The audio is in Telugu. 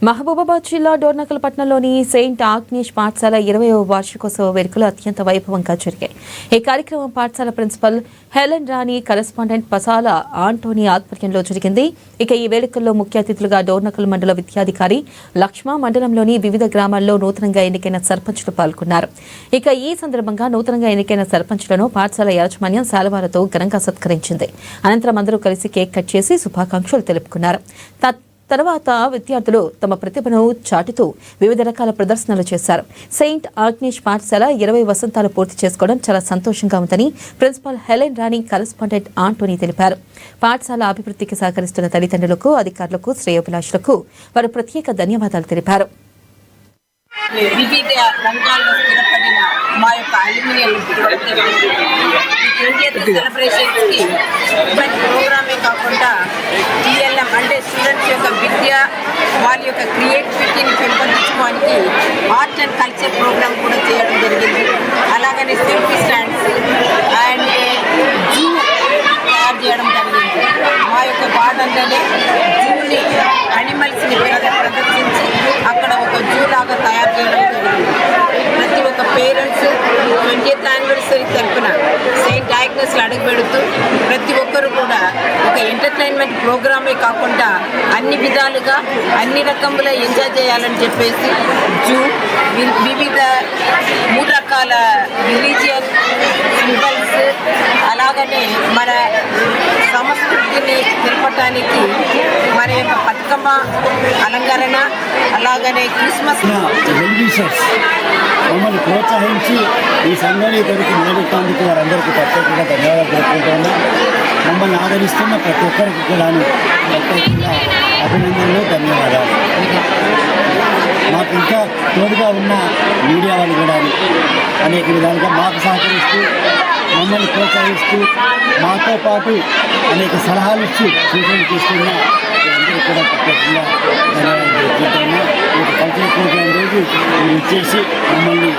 మహబూబాబాద్ జిల్లా డోర్నకల్ పట్టణంలోని సెయింట్ ఆగ్నేష్ పాఠశాల 20వ వార్షికోత్సవ వేడుకలు అత్యంత వైభవంగా జరిగాయి. ఈ కార్యక్రమం పాఠశాల ప్రిన్సిపల్ హెలెన్ రాణి, కరెస్పాండెంట్ పసాల ఆంటోనీ ఆధ్వర్యంలో జరిగింది. ఇక ఈ వేడుకల్లో ముఖ్య అతిథులుగా డోర్నకల్ మండల విద్యాధికారి లక్ష్మ, మండలంలోని వివిధ గ్రామాల్లో నూతనంగా ఎన్నికైన సర్పంచులు పాల్గొన్నారు. ఇక ఈ సందర్భంగా నూతనంగా ఎన్నికైన సర్పంచులను పాఠశాల యాజమాన్యం శాలువాలతో ఘనంగా సత్కరించింది. అనంతరం అందరూ కలిసి కేక్ కట్ చేసి శుభాకాంక్షలు తెలుపుకున్నారు. తర్వాత విద్యార్థులు తమ ప్రతిభను చాటుతూ వివిధ రకాల ప్రదర్శనలు చేశారు. సెయింట్ ఆగ్నేష్ పాఠశాల 20 వసంతాలు పూర్తి చేసుకోవడం చాలా సంతోషంగా ఉందని ప్రిన్సిపల్ హెలెన్ రాణి, కరెస్పాండెంట్ ఆంటోనీ తెలిపారు. పాఠశాల అభివృద్ధికి సహకరిస్తున్న తల్లిదండ్రులకు, అధికారులకు, శ్రేయోభిలాషులకు వారు ప్రత్యేక ధన్యవాదాలు తెలిపారు. వివిధ రంగాల్లో స్థిరపడిన మా యొక్క అల్యూమినియం సెలబ్రేషన్స్కి ప్రోగ్రామే కాకుండా టీఎల్ఎం అంటే స్టూడెంట్స్ యొక్క విద్య, వాళ్ళ యొక్క క్రియేటివిటీని పెంపొందించుకోవడానికి ఆర్ట్ అండ్ కల్చర్ ప్రోగ్రామ్ కూడా చేయడం జరిగింది. అలాగనే సెల్ఫీ స్టాండ్స్ అండ్ జూ తయారు చేయడం జరిగింది. మా యొక్క గార్డెన్లోనే జూని యానిమల్స్ని ప్రదర్శించి అక్కడ ఒక జూ లాగా తయారు చేయడం జరిగింది. ప్రతి ఒక్క పేరెంట్స్ 20th యానివర్సరీ తరఫున సెయింట్ ఆగ్నేస్లో అడుగుపెడుతూ ప్రతి ఒక్కరు కూడా ఒక ఎంటర్టైన్మెంట్ ప్రోగ్రామే కాకుండా అన్ని విధాలుగా అన్ని రకముల ఎంజాయ్ చేయాలని చెప్పేసి జూ, వివిధ 3 రకాల రిలీజియన్ సింబల్స్, అలాగనే మన సంస్కృతిని తెలపటానికి మన యొక్క బతుకమ్మ అలంకరణ, అలాగనే క్రిస్మస్ మమ్మల్ని ప్రోత్సహించి ఈ సంఘాన్ని ఇక్కడికి నిలబెట్టేందుకు వారందరికీ ప్రత్యేకంగా ధన్యవాదాలు తెలుపుకుంటున్నాం. మమ్మల్ని ఆదరిస్తున్న ప్రతి ఒక్కరికి కూడా ప్రత్యేకంగా అభినందనలు, ధన్యవాదాలు. మాకు ఇంకా తోడుగా ఉన్న మీడియా వాళ్ళు కూడా అనేక విధాలుగా మాకు సహకరిస్తూ, మమ్మల్ని ప్రోత్సహిస్తూ, మాతో పాటు అనేక సలహాలు ఇచ్చి సూచనలు చేస్తున్న అందరూ కూడా ప్రత్యేకంగా ధన్యవాదాలు తెలుపుకుంటున్నాం. ఈ కల్చరల్ ప్రోగ్రాం రోజు మీరు ఇచ్చేసి మమ్మల్ని